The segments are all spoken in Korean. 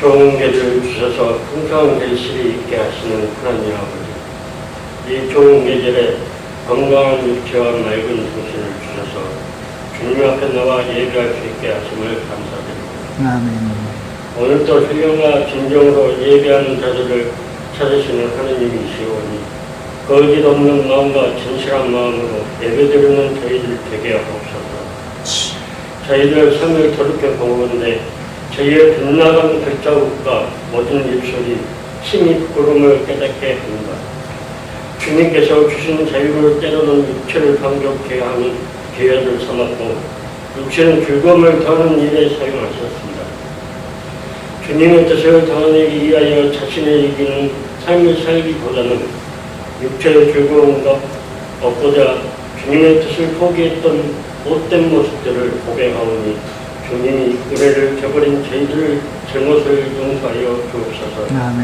좋은 계절을 주셔서 풍성한 결실이 있게 하시는 하나님 아버지, 이 좋은 계절에 건강한 육체와 맑은 정신을 주셔서 주님 앞에 나와 예배할 수 있게 하심을 감사드립니다. 아멘. 오늘도 신령과 진정으로 예배하는 자들을 찾으시는 하느님이시오니 거짓 없는 마음과 진실한 마음으로 예배드리는 저희들 되게 하옵소서. 저희들 삶을 돌이켜 보건대 저희의 빗나간 발자국과 모든 입술이 힘이 부끄러움을 깨닫게 합니다. 주님께서 주신 자유를 때로는 육체를 반격케 하는 기회를 삼았고 육체는 즐거움을 더하는 일에 사용하셨습니다. 주님의 뜻을 더하기 위하여 자신의 이기는 삶을 살기보다는 육체의 즐거움과 얻고자 주님의 뜻을 포기했던 못된 모습들을 고백하오니 주님이 은혜를 저버린 저희들을 잘못을 용서하여 주옵소서. 아멘.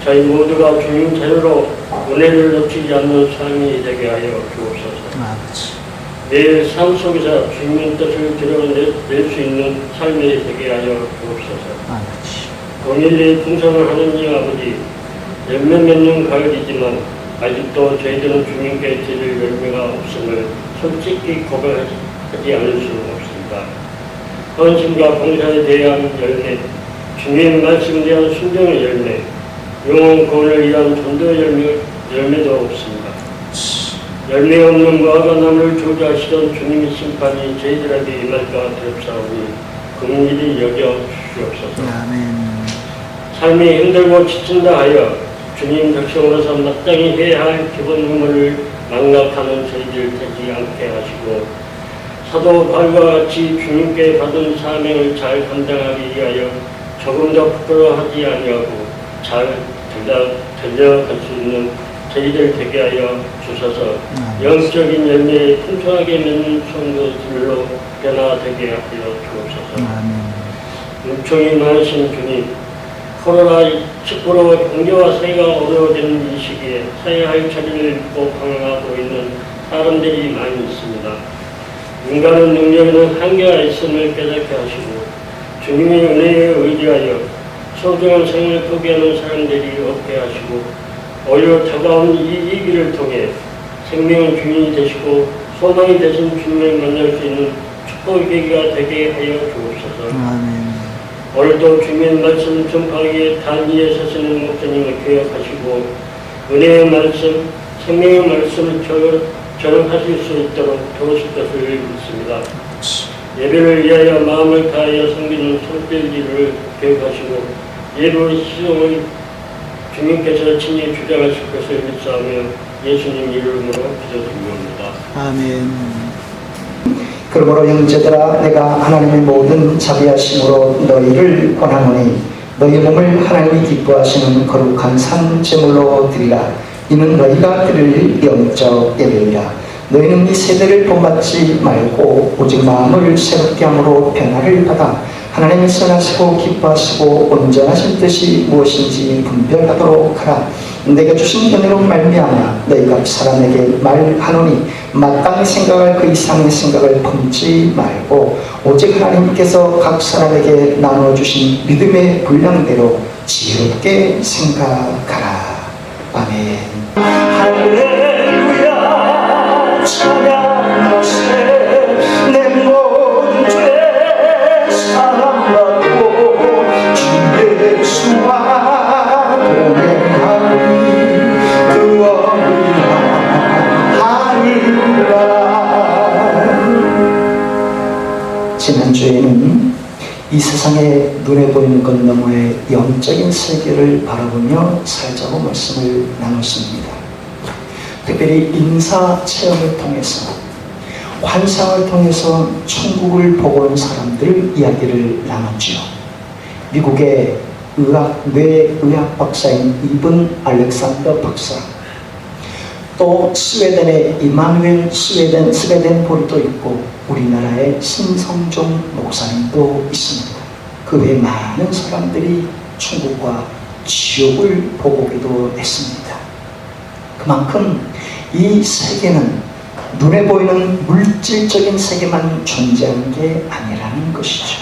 저희 모두가 주님 자유로 은혜를 놓치지 않는 삶이 되게 하여 주옵소서. 아버지. 매일 삶 속에서 주님의 뜻을 드러낼 수 있는 삶이 되게 하여 주옵소서. 아버지. 동일리 풍성한 하느님 아버지, 열매 맺는 가을이지만 아직도 저희들은 주님께 드릴 열매가 없음을 솔직히 고백하지 않을 수는 없습니다. 헌신과 봉사에 대한 열매, 주님의 말씀에 대한 순종의 열매, 영혼 구원을 위한 전도의 열매도 없습니다. 열매 없는 무화과 나무를 조주하시던 주님의 심판이 저희들에게 임할까 두렵사오니 긍휼히 여겨 주시옵소서. 아멘. 삶이 힘들고 지친다 하여 주님 백성으로서 마땅히 해야 할 기본 의무를 망각하는 저희들 되지 않게 하시고 사도 바울과 같이 주님께 받은 사명을 잘 감당하기 위하여 조금 더 부끄러워하지 아니하고 잘 달려갈 수 있는 저희들 되게 하여 주셔서 영적인 열매에 풍성하게 맺는 성도들로 변화되게 하여 주옵소서. 은총이 많으신 주님, 코로나19로 경제와 사회가 어려워지는 이 시기에 사회할 자리를 잃고 방황하고 있는 사람들이 많이 있습니다. 인간의 능력에는 한계가 있음을 깨닫게 하시고 주님의 은혜에 의지하여 소중한 생을 포기하는 사람들이 없게 하시고 오히려 다가온 이 위기를 통해 생명의 주인이 되시고 소망이 되신 주님을 만날 수 있는 축복의 계기가 되게 하여 주옵소서. 아멘. 오늘도 주님의 말씀 전파하기에 단위에 서시는 목사님을 기억하시고 은혜의 말씀, 생명의 말씀을 전하실 수 있도록 도우실 것을 믿습니다. 예배를 위하여 마음을 다하여 섬기는 손길들을 기억하시고 예배 시종을 주님께서 친히 주장하실 것을 믿사하며 예수님 이름으로 기도드립니다. 아멘. 그러므로 형제들아, 내가 하나님의 모든 자비하심으로 너희를 권하노니 너희 몸을 하나님이 기뻐하시는 거룩한 산 제물로 드리라. 이는 너희가 드릴 영적 예배이라. 너희는 이 세대를 본받지 말고 오직 마음을 새롭게 함으로 변화를 받아 하나님의 선하시고 기뻐하시고 온전하신 뜻이 무엇인지 분별하도록 하라. 내가 주신 은혜로 말미암아 너희가 사람에게 말하노니 마땅히 생각할 그 이상의 생각을 품지 말고 오직 하나님께서 각 사람에게 나눠주신 믿음의 분량대로 지혜롭게 생각하라. 아멘. 할렐루야 찬양하세 내 모든 죄 사랑받고 주 예수와 동행하리 그 어리하리라. 지난주에는 이 세상에 눈에 보이는 것 너머의 영적인 세계를 바라보며 살자고 말씀을 나눴습니다. 특별히 인사 체험을 통해서 환상을 통해서 천국을 보고 온 사람들 이야기를 나눴죠. 미국의 뇌의학 박사인 이븐 알렉산더 박사, 또 스웨덴의 이마누엘 스웨덴볼도 있고 우리나라의 신성종 목사님도 있습니다. 그 외에 많은 사람들이 천국과 지옥을 보고 오기도 했습니다. 그만큼 이 세계는 눈에 보이는 물질적인 세계만 존재하는 게 아니라는 것이죠.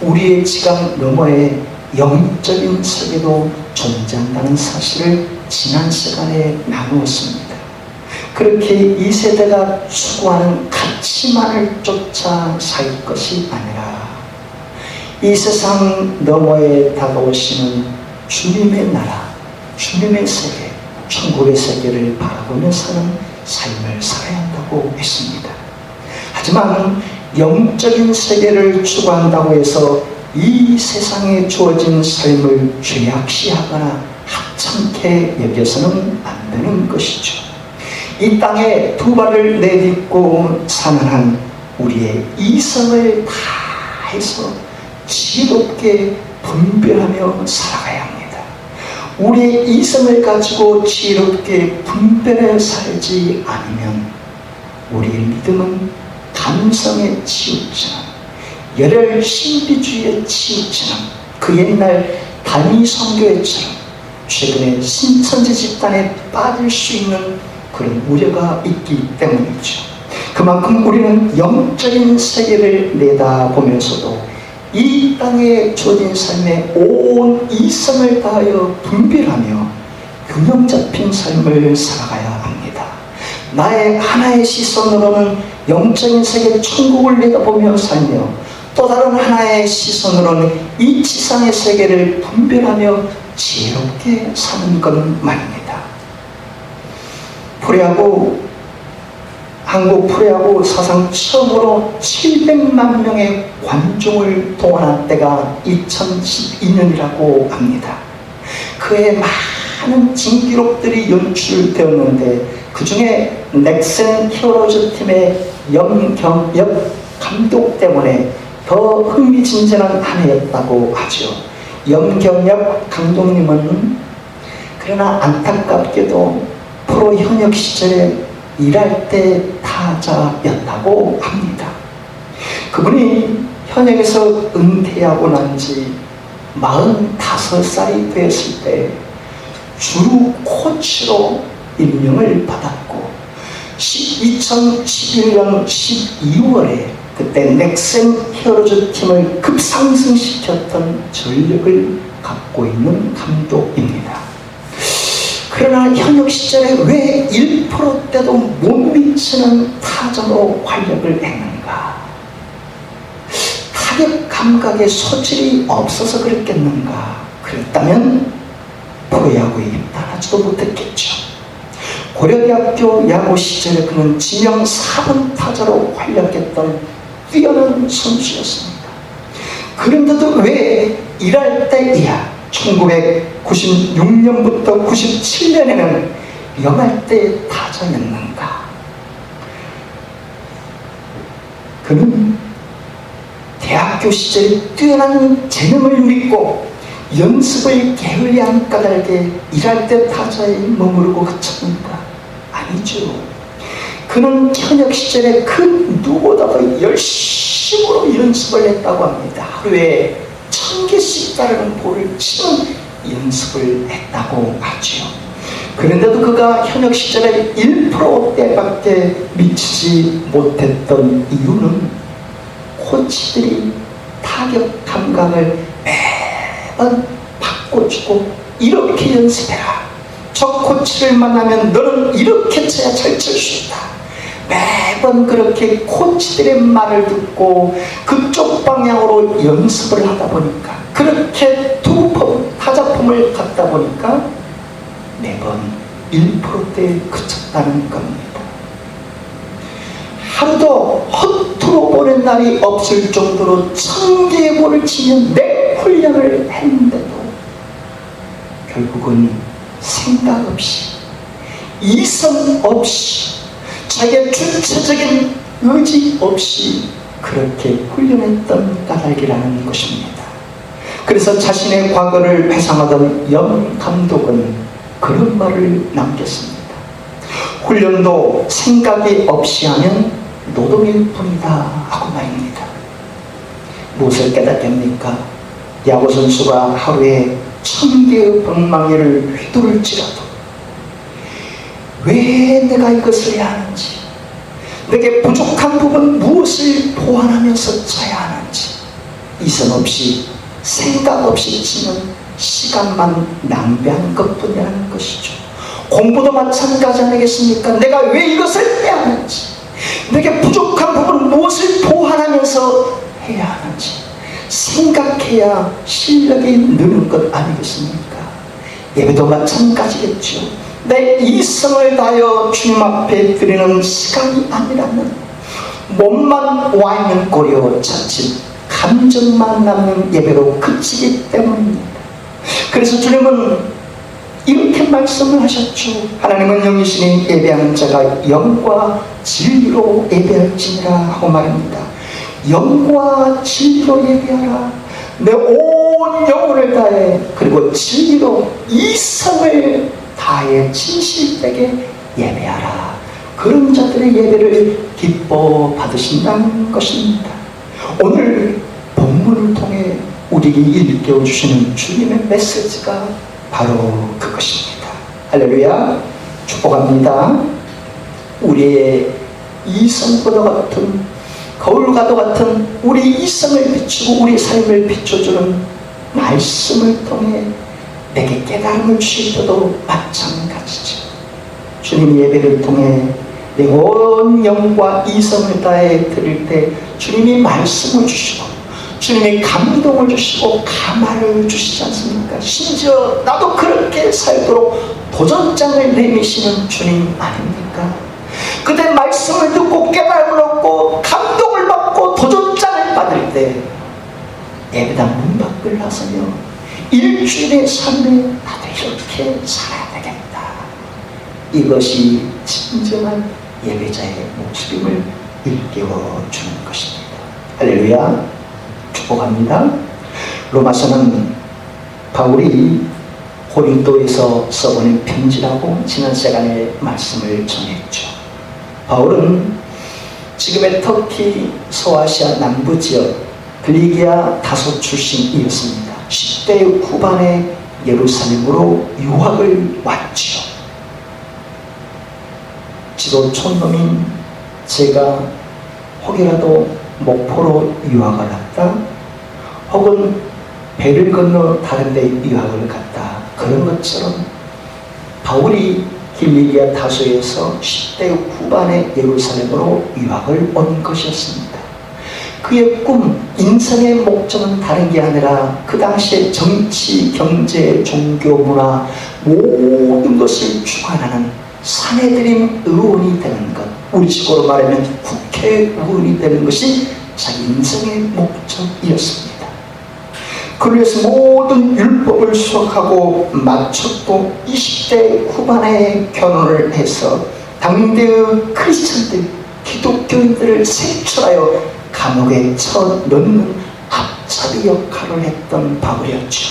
우리의 지각 너머에 영적인 세계도 존재한다는 사실을 지난 시간에 나누었습니다. 그렇게 이 세대가 추구하는 가치만을 쫓아 살 것이 아니라 이 세상 너머에 다가오시는 주님의 나라, 주님의 세계, 천국의 세계를 바라보며 사는 삶을 살아야 한다고 했습니다. 하지만 영적인 세계를 추구한다고 해서 이 세상에 주어진 삶을 죄악시하거나 하찮게 여겨서는 안 되는 것이죠. 이 땅에 두 발을 내딛고 사는 한 우리의 이성을 다해서 지혜롭게 분별하며 살아가야 합니다. 우리의 이성을 가지고 지혜롭게 분별해 살지 않으면 우리의 믿음은 감성에 치우치는, 열혈 신비주의에 치우치는 그 옛날 단위 선교회처럼 최근에 신천지 집단에 빠질 수 있는 그런 우려가 있기 때문이죠. 그만큼 우리는 영적인 세계를 내다보면서도 이 땅에 주어진 삶에 온 이성을 다하여 분별하며 균형 잡힌 삶을 살아가야 합니다. 나의 하나의 시선으로는 영적인 세계 천국을 내다보며 살며 또 다른 하나의 시선으로는 이 지상의 세계를 분별하며 지혜롭게 사는 것 말입니다. 한국 프로야구 사상 처음으로 700만 명의 관중을 동원한 때가 2012년이라고 합니다. 그에 많은 진기록들이 연출되었는데 그 중에 넥센 히어로즈 팀의 염경엽 감독 때문에 더 흥미진진한 한 해였다고 하죠. 염경엽 감독님은 그러나 안타깝게도 프로 현역 시절에 일할 때 타자였다고 합니다. 그분이 현역에서 은퇴하고 난 지 45살이 되었을 때 주루 코치로 임명을 받았고 2011년 12월에 그때 넥센 히어로즈 팀을 급상승시켰던 전력을 갖고 있는 감독입니다. 그러나 현역 시절에 왜 1%대도 못 미치는 타자로 활약을 했는가? 타격 감각에 소질이 없어서 그랬겠는가? 그랬다면 프로야구에 입단하지도 못했겠죠. 고려대학교 야구 시절에 그는 지명 4번 타자로 활약했던 뛰어난 선수였습니다. 그런데도 왜 일할 때이야 1996년부터 97년에는 영할대 타자였는가? 그는 대학교 시절에 뛰어난 재능을 믿고 연습을 게을리한 까닭에 일할 때 타자에 머무르고 그쳤는가? 아니죠. 그는 현역 시절에 그 누구보다도 열심으로 연습을 했다고 합니다. 하루에 1000개씩 따르는 볼을 치는 연습을 했다고 하죠. 그런데도 그가 현역 시절에 1%대밖에 미치지 못했던 이유는 코치들이 타격 감각을 매번 바꿔주고 이렇게 연습해라. 저 코치를 만나면 너는 이렇게 쳐야 잘 칠 수 있다. 매번 그렇게 코치들의 말을 듣고 그쪽 방향으로 연습을 하다 보니까 그렇게 타자폼을 갖다 보니까 매번 1%대에 그쳤다는 겁니다. 하루도 허투루 보낸 날이 없을 정도로 1000개의 볼을 치며 내 훈련을 했는데도 결국은 생각 없이 이성 없이 자기의 주체적인 의지 없이 그렇게 훈련했던 까닭이라는 것입니다. 그래서 자신의 과거를 회상하던 염 감독은 그런 말을 남겼습니다. 훈련도 생각이 없이 하면 노동일 뿐이다 하고 말입니다. 무엇을 깨닫겠습니까? 야구선수가 하루에 1000개의 방망이를 휘두를지라도 왜 내가 이것을 해야 하는지, 내게 부족한 부분 무엇을 보완하면서 쳐야 하는지 이선 없이 생각 없이 치는 시간만 낭비한 것뿐이라는 것이죠. 공부도 마찬가지 아니겠습니까? 내가 왜 이것을 해야 하는지, 내게 부족한 부분 무엇을 보완하면서 해야 하는지 생각해야 실력이 느는 것 아니겠습니까? 예배도 마찬가지겠죠. 내 이성을 다하여 주님 앞에 드리는 시간이 아니라면 몸만 와 있는 꼴이요 자칫 감정만 남는 예배로 그치기 때문입니다. 그래서 주님은 이렇게 말씀을 하셨죠. 하나님은 영이시니 예배하는 자가 영과 진리로 예배할지니라 하고 말합니다. 영과 진리로 예배하라. 내 온 영혼을 다해 그리고 진리로 이성을 다해 진실되게 예배하라. 그런 자들의 예배를 기뻐 받으신다는 것입니다. 오늘 본문을 통해 우리에게 일깨워 주시는 주님의 메시지가 바로 그것입니다. 할렐루야. 축복합니다. 우리의 이성과도 같은, 거울과도 같은 우리 이성을 비추고 우리 삶을 비춰주는 말씀을 통해 내게 깨달음을 주실 때도 마찬가지죠. 주님 예배를 통해 내 온 영과 이성을 다해 드릴 때 주님이 말씀을 주시고 주님이 감동을 주시고 감화를 주시지 않습니까? 심지어 나도 그렇게 살도록 도전장을 내미시는 주님 아닙니까? 그때 말씀을 듣고 깨달음을 얻고 감동을 받고 도전장을 받을 때 예배당 문 밖을 나서며 일주일의 삶에 나도 이렇게 살아야 되겠다. 이것이 진정한 예배자의 모습임을 일깨워 주는 것입니다. 할렐루야. 축복합니다. 로마서는 바울이 고린도에서 써보낸 편지라고 지난 시간에 말씀을 전했죠. 바울은 지금의 터키 소아시아 남부 지역 글리기아 다소 출신이었습니다. 10대 후반에 예루살렘으로 유학을 왔지요. 지도 촌놈인 제가 혹이라도 목포로 유학을 갔다, 혹은 배를 건너 다른 데 유학을 갔다, 그런 것처럼 바울이 길리기아 다소에서 10대 후반의 예루살렘으로 유학을 온 것이었습니다. 그의 꿈, 인생의 목적은 다른 게 아니라 그 당시에 정치, 경제, 종교, 문화 모든 것을 주관하는 산헤드린 의원이 되는 것, 우리 식으로 말하면 국회의원이 되는 것이 자기 인생의 목적이었습니다. 그래서 모든 율법을 수학하고 마쳤고 20대 후반에 결혼을 해서 당대의 크리스천들, 기독교인들을 색출하여 감옥에 쳐넣는 앞잡이 역할을 했던 바울이었죠.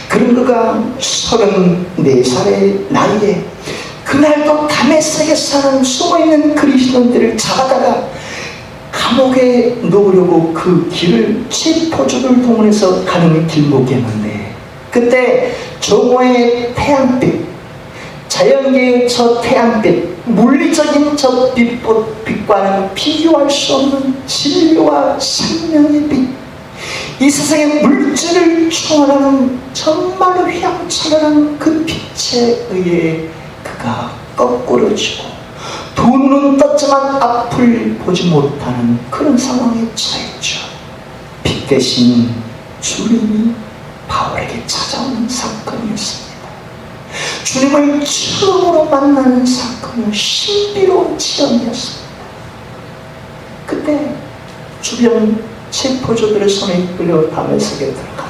그런 그가 34살의 나이에 그날도 다메섹에 사는 숨어있는 그리스도인들을 잡아다가 감옥에 넣으려고 그 길을 체포조를 동원해서 가는 길목이었는데, 그때 정오의 태양빛, 자연계의 저 태양빛, 물리적인 저 빛과는 비교할 수 없는 진리와 생명의 빛, 이 세상의 물질을 초월하는 정말로 휘황찬란한 그 빛에 의해 그가 거꾸로 지고 두 눈은 떴지만 앞을 보지 못하는 그런 상황에 처했죠. 빛 대신 주님이 바울에게 찾아오는 사건이었습니다. 주님을 처음으로 만나는 사건이요, 신비로운 체험이었습니다. 그때 주변 체포조들의 손에 이끌려 다메섹에 들어갑니다.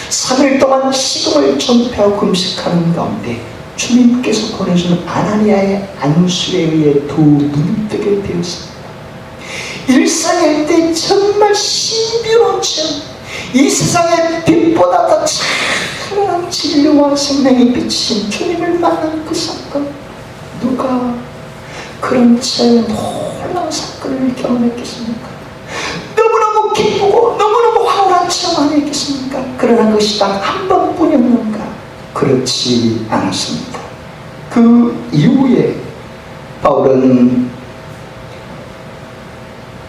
3일 동안 식음을 전폐하고 금식하는 가운데 주님께서 보내주는 아나니아의 안수에 의해 두 눈이 뜨게 되었습니다. 일상일 때 정말 신비로운 체험, 이 세상의 빛보다 더 찬란한 진리와 생명이 비친 주님을 만난 그 사건, 누가 그런 체험의 놀라운 사건을 경험했겠습니까? 너무너무 기쁘고 너무너무 황홀한 체험 아니겠습니까? 그러나 그것이 딱 한 번뿐이었는가? 그렇지 않았습니다. 그 이후에 바울은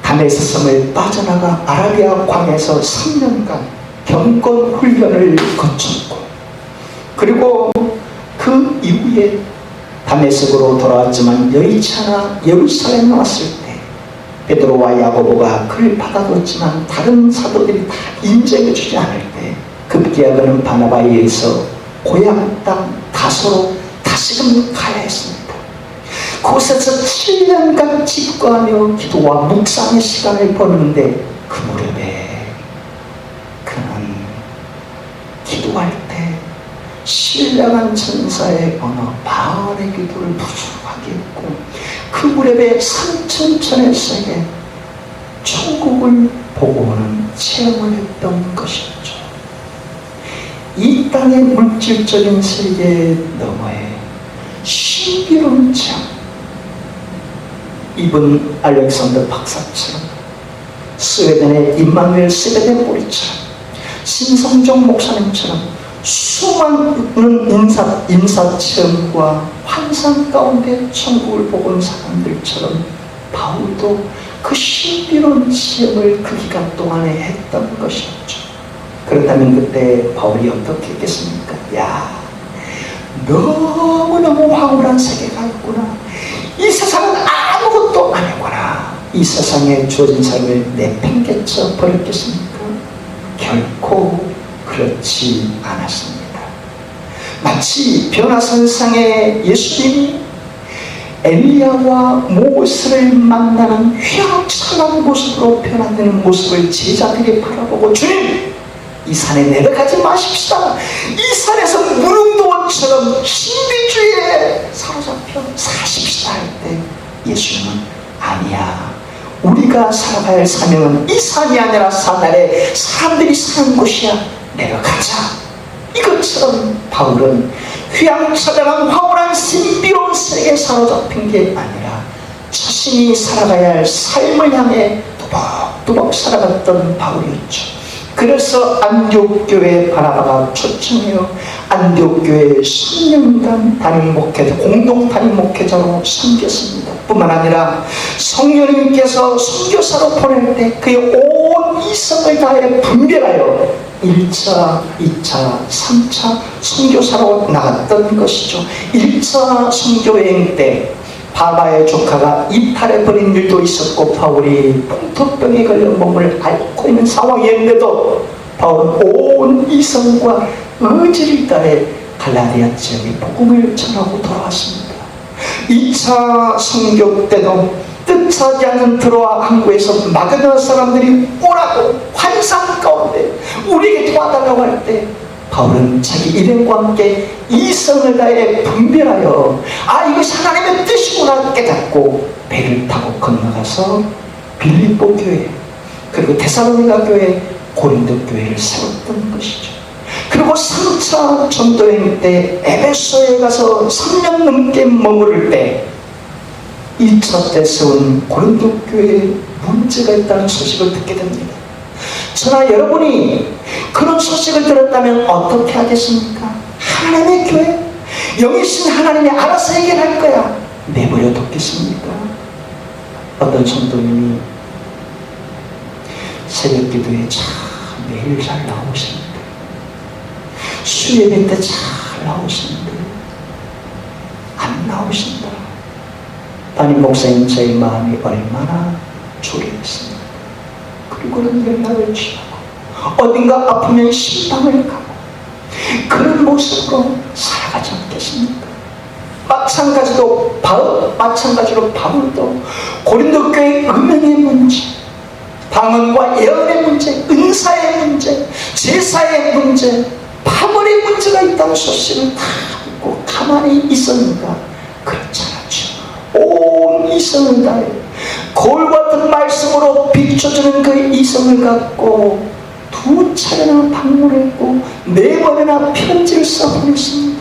다메섹 섬을 빠져나가 아라비아 광에서 3년간 경건 훈련을 거쳤고, 그리고 그 이후에 다메섹으로 돌아왔지만 여의치 않아 예루살렘에 왔을 때 베드로와 야고보가 그를 받아줬지만 다른 사도들이 다 인정해주지 않을 때 급기야 그는 바나바에 의해서 고향 땅 다소로 다시금 가야 했습니다. 그곳에서 7년간 집거하며 기도와 묵상의 시간을 보내는데 그 무렵에 그는 기도할 때 신령한 천사의 언어 바알의 기도를 부족하게 했고, 그 무렵에 삼천천의 세계 천국을 보고 오는 체험을 했던 것이었죠. 이 땅의 물질적인 세계 너머에 신비로운 체험, 이분 알렉산더 박사처럼, 스웨덴의 임마누엘 스베덴보리처럼, 신성종 목사님처럼 수많은 임사체험과 환상 가운데 천국을 보고 온 사람들처럼 바울도 그 신비로운 체험을 그 기간 동안에 했던 것이었죠. 그렇다면 그때 바울이 어떻게 했겠습니까? 야, 너무너무 황홀한 세계가 있구나. 이 세상은 아무것도 아니구나. 이 세상에 주어진 삶을 내팽개쳐 버렸겠습니까? 결코 그렇지 않았습니다. 마치 변화선상의 예수님이 엘리야와 모세를 만나는 휘황찬란 모습으로 변화되는 모습을 제자들이 바라보고, 주님, 이 산에 내려가지 마십시다. 이 산에서 무릉도원처럼 신비주의에 사로잡혀 사십시다 할 때 예수님은 아니야, 우리가 살아가야 할 사명은 이 산이 아니라 산 아래 사람들이 사는 곳이야, 내려가자. 이것처럼 바울은 휘황찬란한 황홀한 신비로운 세계에 사로잡힌 게 아니라 자신이 살아가야 할 삶을 향해 또박또박 살아갔던 바울이었죠. 그래서 안디옥교회 바나바가 초청해요. 안디옥교회 10년간 담임 목회자, 공동 담임 목회자로 섬겼습니다. 뿐만 아니라 성령님께서 선교사로 보낼 때 그의 온 이성을 다해 분별하여 1차, 2차, 3차 선교사로 나갔던 것이죠. 1차 선교여행 때 바바의 조카가 이탈해 버린 일도 있었고, 바울이 풍토병에 걸려 몸을 앓고 있는 상황이었는데도 바울은 온 이성과 의지를 다해 갈라디아 지역의 복음을 전하고 돌아왔습니다. 2차 선교 때도 뜻하지 않은 트로아 항구에서 마게도나 사람들이 오라고 환상 가운데 우리에게 도와달라고 할 때 바울은 자기 일행과 함께 이성을 다해 분별하여 이것이 하나님의 뜻이구나 깨닫고 배를 타고 건너가서 빌립보 교회, 그리고 데살로니가 교회, 고린도 교회를 세웠던 것이죠. 그리고 3차 전도여행 때 에베소에 가서 3년 넘게 머무를 때 1차 때 세운 고린도 교회에 문제가 있다는 소식을 듣게 됩니다. 저나 여러분이 그런 소식을 들었다면 어떻게 하겠습니까? 하나님의 교회, 영이신 하나님이 알아서 해결할 거야, 내버려 뒀겠습니까? 어떤 성도님이 새벽 기도에 참 매일 잘 나오시는데, 수요일 때 잘 나오시는데 안 나오신다. 담임 목사님, 저희 마음이 얼마나 졸였습니다. 그리고는 연락을 취하고 어딘가 아프면 신방을 가고 그런 모습으로 살아가지 않겠습니까? 마찬가지로 바울도 고린도 교회의 음행의 문제, 방언과 예언의 문제, 은사의 문제, 제사의 문제, 파벌의 문제가 있다는 소식을 다 듣고 가만히 있었는가? 그렇지 않았죠. 온 이성을 다해 거울 같은 말씀으로 비춰주는 그 이성을 갖고 2차례나 방문했고 4번이나 편지를 써보냈습니다.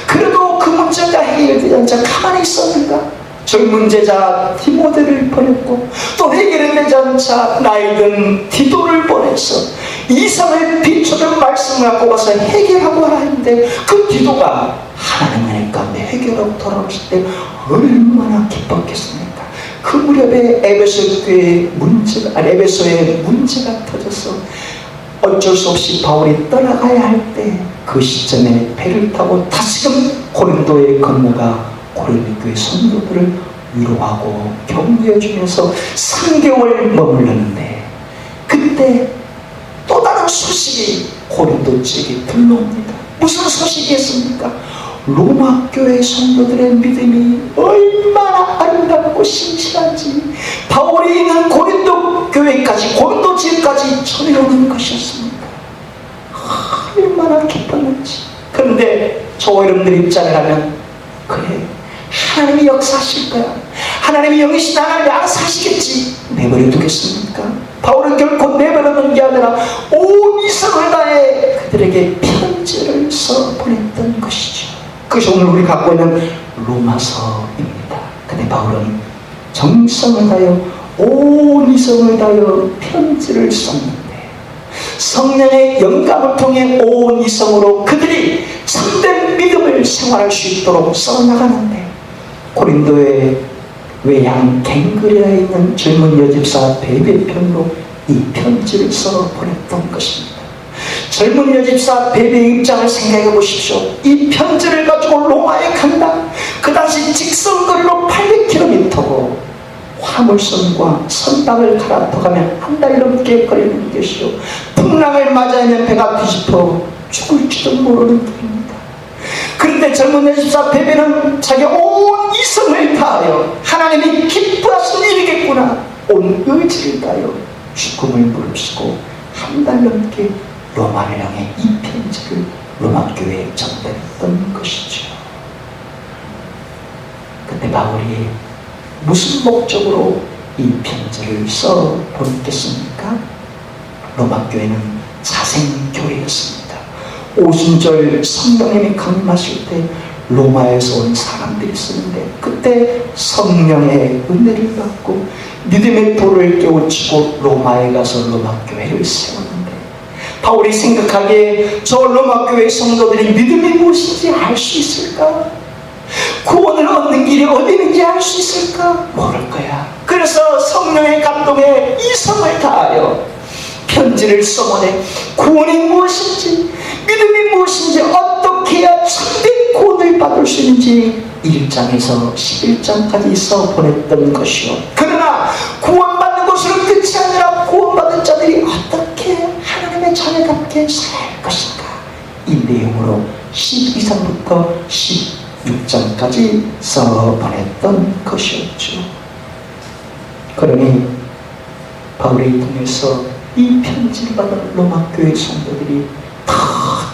그래도 그 문제가 해결되지 않자 가만히 있었는가? 젊은 제자 디모데를 보냈고 또 해결되지 않자 나이든 디도를 보내서 이성을 비춰준 말씀을 갖고 가서 해결하고 하라 했는데, 그 디도가 하나님 은혜 가운데 해결하고 돌아왔을 때 얼마나 기뻤겠습니까? 그 무렵에 에베소에 문제가 터져서 어쩔 수 없이 바울이 떠나가야 할 때 그 시점에 배를 타고 다시금 고린도에 건너가 고린도 교회 성도들을 위로하고 격려해 주면서 3개월 머물렀는데, 그때 또 다른 소식이 고린도 지역에 들러옵니다. 무슨 소식이었습니까? 로마 교회 성도들의 믿음이 얼마나 아름답고 신실한지 바울이 있는 고린도 교회까지, 고린도 지역까지 전해오는 것이었습니다. 얼마나 기뻤는지. 그런데 저와 여러분들 입장이라면, 그래, 하나님이 역사하실 거야, 하나님이 영이신 나를 양사하시겠지, 내버려 두겠습니까? 바울은 결코 내버려둔 게 아니라 온 이성을 다해 그들에게 편지를 써 보냈던 것이죠. 그것이 오늘 우리 갖고 있는 로마서입니다. 근데 바울은 정성을 다하여 온 이성을 다하여 편지를 썼는데, 성령의 영감을 통해 온 이성으로 그들이 참된 믿음을 생활할 수 있도록 써나가는데, 고린도의 외양 갱그레아에 있는 젊은 여집사 베베편으로 이 편지를 써 보냈던 것입니다. 젊은 여집사 베베의 입장을 생각해 보십시오. 이 편지를 가지고 로마에 간다. 그 당시 직선거리로 800km고 화물선과 선박을 갈아타가면 한 달 넘게 걸리는 것이요, 풍랑을 맞이하면 배가 뒤집어 죽을지도 모르는 길입니다. 그런데 젊은 여집사 베베는 자기 온 이성을 다하여 하나님이 기뻐하신 일이겠구나, 온 의지를 다하여 죽음을 무릅쓰고 한 달 넘게 로마를 향해 이 편지를 로마 교회에 전달했던 것이죠. 근데 바울이 무슨 목적으로 이 편지를 써 보냈겠습니까? 로마 교회는 자생교회였습니다. 오순절 성령님이 강림하실 때 로마에서 온 사람들이 쓰는데, 그때 성령의 은혜를 받고 믿음의 돌을 깨우치고 로마에 가서 로마 교회를 세웠는데, 바울이 생각하기에 저 로마 교회 성도들이 믿음이 무엇인지 알 수 있을까? 구원을 얻는 길이 어디 있는지 알 수 있을까? 모를 거야. 그래서 성령의 감동에 이성을 다하여 편지를 써보내 구원이 무엇인지, 믿음이 무엇인지, 어떻게 해야 참된 구원을 받을 수 있는지 1장에서 11장까지 써보냈던 것이요. 그러나 구원받는 것으로 끝이 아니라 구원받은 자들이 어떻게 하나님의 자녀답게 살 것인가, 이 내용으로 12장부터 16장까지 써보냈던 것이었죠. 그러니 바울을 통해서 이 편지를 받은 로마 교회 성도들이 더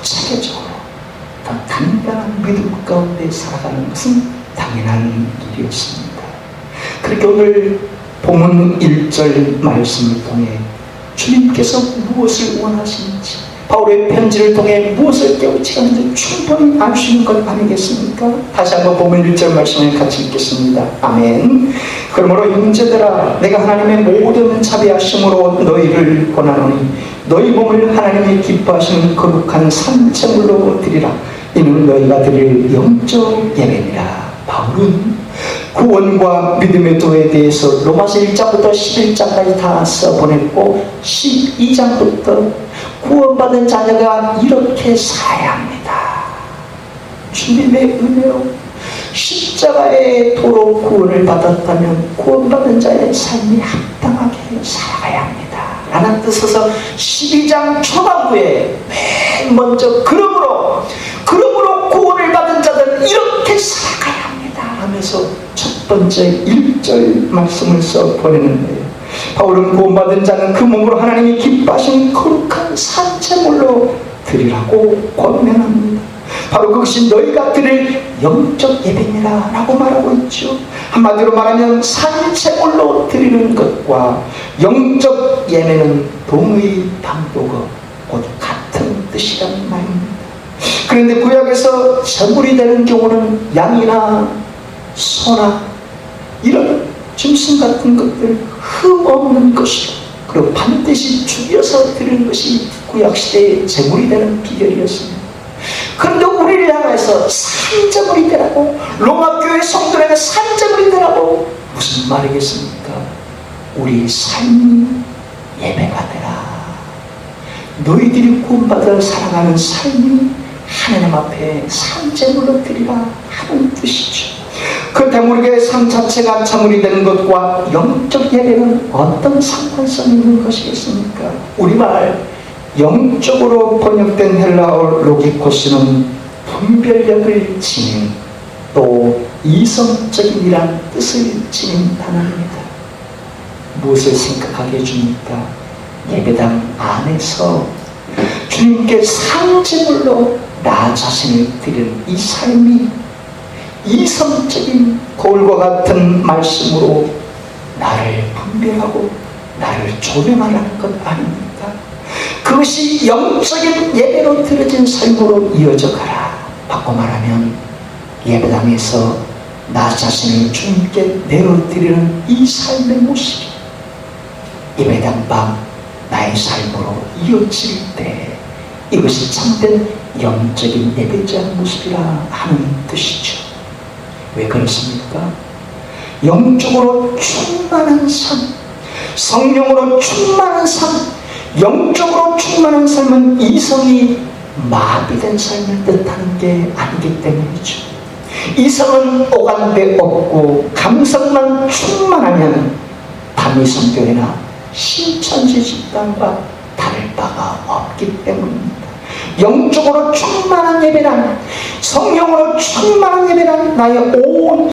체계적으로 더 단단한 믿음 가운데 살아가는 것은 당연한 일이었습니다. 그렇게 오늘 본문 1절 말씀을 통해 주님께서 무엇을 원하시는지, 바울의 편지를 통해 무엇을 깨우치는지 충분히 알 수 있는 것 아니겠습니까? 다시 한번 본문 1절 말씀을 같이 읽겠습니다. 아멘. 그러므로 형제들아, 내가 하나님의 모든 자비하심으로 너희를 권하노니 너희 몸을 하나님이 기뻐하시는 거룩한 산제물로 드리라. 이는 너희가 드릴 영적 예배니라. 바울은 구원과 믿음의 도에 대해서 로마서 1장부터 11장까지 다 써보냈고, 12장부터 구원받은 자녀가 이렇게 살아야 합니다. 주님의 은혜로 십자가의 도로 구원을 받았다면 구원받은 자의 삶이 합당하게 살아가야 합니다 라는 뜻에서 12장 초반부에 맨 먼저 그러므로 구원을 받은 자들은 이렇게 살아가야 합니다 하면서 첫 번째 1절 말씀을 써 보내는데요. 바울은 구원받은 자는 그 몸으로 하나님이 기뻐하신 거룩한 산제물로 드리라고 권면합니다. 바로 그것이 너희가 드릴 영적 예배니라 라고 말하고 있죠. 한마디로 말하면 산제물로 드리는 것과 영적 예배는 동의방도거 곧 같은 뜻이라는 말입니다. 그런데 구약에서 제물이 되는 경우는 양이나 소나 이런 짐승 같은 것들, 흠 없는 것이고, 그리고 반드시 죽여서 드리는 것이 구약시대의 제물이 되는 비결이었습니다. 그런데 우리를 향해서 산제물이 되라고, 로마교회 성도에게 산제물이 되라고, 무슨 말이겠습니까? 우리 삶이 예배가 되라. 너희들이 구원받아 살아가는 삶이 하나님 앞에 산제물로 드리라 하는 뜻이죠. 그렇다면 우리의 삶 자체가 자물이 되는 것과 영적 예배는 어떤 상관성이 있는 것이겠습니까? 우리말 영적으로 번역된 헬라어 로기코스는 분별력을 지닌 또 이성적인이란 뜻을 지닌 단어입니다. 무엇을 생각하게 해줍니까? 예배당 안에서 주님께 상제물로 나 자신을 드리는 이 삶이 이성적인 거울과 같은 말씀으로 나를 분별하고 나를 조명하라는 것 아닙니까? 그것이 영적인 예배로 드려진 삶으로 이어져 가라. 바꿔 말하면 예배당에서 나 자신을 주님께 내어드리는 이 삶의 모습이 예배당 밤 나의 삶으로 이어질 때 이것이 참된 영적인 예배자의 모습이라 하는 뜻이죠. 왜 그렇습니까? 영적으로 충만한 삶, 성령으로 충만한 삶, 영적으로 충만한 삶은 이성이 마비된 삶을 뜻하는 게 아니기 때문이죠. 이성은 오간데 없고 감성만 충만하면 밤이성교회나 신천지 집단과 다를 바가 없기 때문입니다. 영적으로 충만한 예배란, 성령으로 충만한 예배란 나의 온